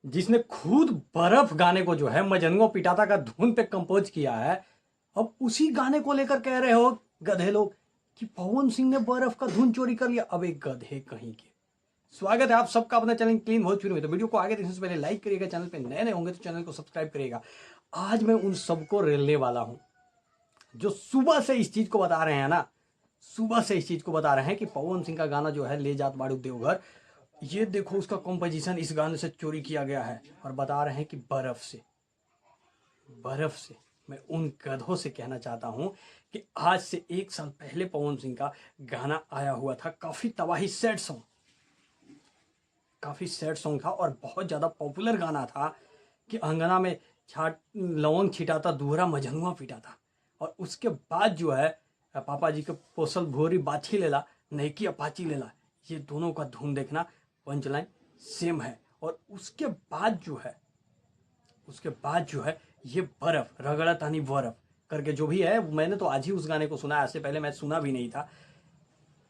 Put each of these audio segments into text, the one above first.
जिसने खुद बर्फ गाने को जो है मजनुआ पिटाता का धुन पे कंपोज किया है, अब उसी गाने को लेकर कह रहे हो गधे लोग कि पवन सिंह ने बर्फ का धुन चोरी कर लिया। अब एक गधे कहीं के। स्वागत है आप सबका अपना चैनल क्लीन भोजपुरी में। तो वीडियो को आगे देखने से पहले लाइक करिएगा, चैनल पे नए नए होंगे तो चैनल को सब्सक्राइब करिएगा। आज मैं उन सबको रेलने वाला हूं जो सुबह से इस चीज को बता रहे हैं ना, सुबह से इस चीज को बता रहे हैं कि पवन सिंह का गाना जो है ले जात बाड़ू देवघर, ये देखो उसका कंपोजिशन इस गाने से चोरी किया गया है। और बता रहे हैं कि बर्फ से मैं उन गधों से कहना चाहता हूं कि आज से 1 साल पहले पवन सिंह का गाना आया हुआ था, काफी तबाही सैड सॉन्ग, काफी सैड सॉन्ग था और बहुत ज्यादा पॉपुलर गाना था कि अंगना में छाट लवंग छिटाता दूहरा मजनुआ पिटाता। और उसके बाद जो है पापा जी के पोसल भोरी बाछी लेला नैकी अपाची लेला, ये दोनों का धुन देखना, पंच लाइन सेम है। और उसके बाद जो है ये बर्फ रगड़ा तानी बर्फ करके जो भी है, मैंने तो आज ही उस गाने को सुना, इससे पहले मैं सुना भी नहीं था।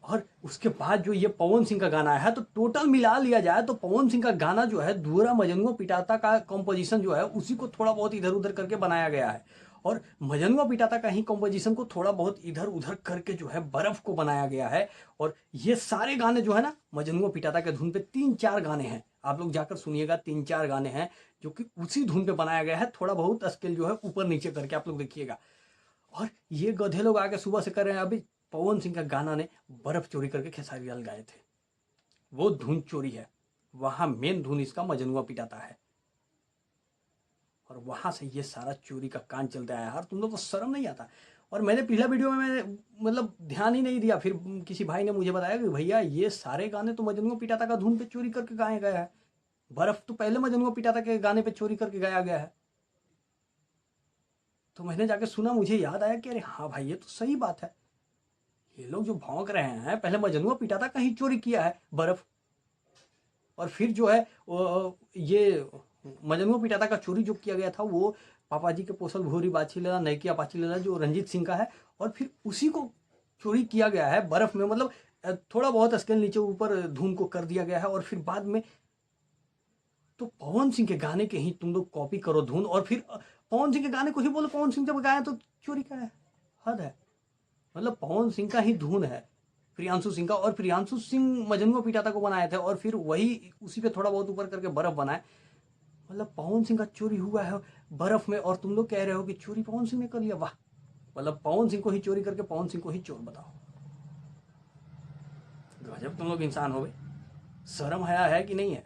और उसके बाद जो ये पवन सिंह का गाना है, तो टोटल मिला लिया जाए तो पवन सिंह का गाना जो है दूहरा मजनुआ पिटाता का कंपोजिशन जो है उसी को थोड़ा बहुत इधर उधर करके बनाया गया है। और मजनुआ पिटाता का ही कंपोजिशन को थोड़ा बहुत इधर उधर करके जो है बर्फ को बनाया गया है। और ये सारे गाने जो है ना मजनुआ पिटाता के धुन पे 3-4 गाने हैं, आप लोग जाकर सुनिएगा, 3-4 गाने हैं जो कि उसी धुन पे बनाया गया है, थोड़ा बहुत स्केल जो है ऊपर नीचे करके आप लोग देखिएगा। और ये गधे लोग आके सुबह से कर रहे हैं अभी पवन सिंह का गाना ने बर्फ चोरी करके खेसारी लाल गाए थे, वो धुन चोरी है। वहां मेन धुन इसका मजनुआ पिटाता है और वहां से ये सारा चोरी का कांड चलता है। यार तुम लोग को शर्म नहीं आता? और मैंने पिछला वीडियो में मैंने मतलब ध्यान ही नहीं दिया, फिर किसी भाई ने मुझे बताया कि भैया ये सारे गाने तो मजनुआ पिटाता का धुन पे चोरी करके गाया गया है, बर्फ तो पहले मजनुआ पिटाता के गाने पे चोरी करके गाया गया है। तो मैंने जाके सुना, मुझे याद आया कि अरे हाँ भाई ये तो सही बात है, ये लोग जो भौंक रहे हैं पहले मजनुआ पिटाता का ही चोरी किया है बर्फ। और फिर जो है ये मजनुआ पिटाता का चोरी जो किया गया था वो पापा जी के पोसल भूरी बाछी लेला नैकी अपाची लेला जो रंजीत सिंह का है, और फिर उसी को चोरी किया गया है बर्फ में। मतलब थोड़ा बहुत स्केल नीचे ऊपर धुन को कर दिया गया है। और फिर बाद में तो पवन सिंह के गाने के ही तुम लोग कॉपी करो धुन, और फिर पवन सिंह के गाने को ही बोलो पवन सिंह जब गाया तो चोरी का है, हद है। मतलब पवन सिंह का ही धुन है, प्रियांशु सिंह का, और प्रियांशु सिंह मजनुआ पिटाता को बनाए थे और फिर वही उसी पे थोड़ा बहुत ऊपर करके बर्फ बनाए। मतलब पवन सिंह का चोरी हुआ है बर्फ में और तुम लोग कह रहे हो कि चोरी पवन सिंह ने कर लिया। वाह, मतलब पवन सिंह को ही चोरी करके पवन सिंह को ही चोर बताओ। गजब तुम लोग इंसान हो गए, शर्म हया है कि नहीं है?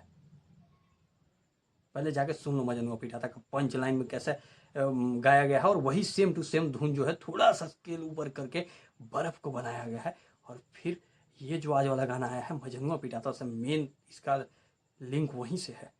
पहले जाके सुन लो मजनुआ पिटाता का पंच लाइन में कैसे गाया गया है, और वही सेम टू सेम धुन जो है थोड़ा सा स्केल ऊपर करके बर्फ को बनाया गया है। और फिर ये जो आज वाला गाना आया है मजनुआ पिटाता से, मेन इसका लिंक वहीं से है।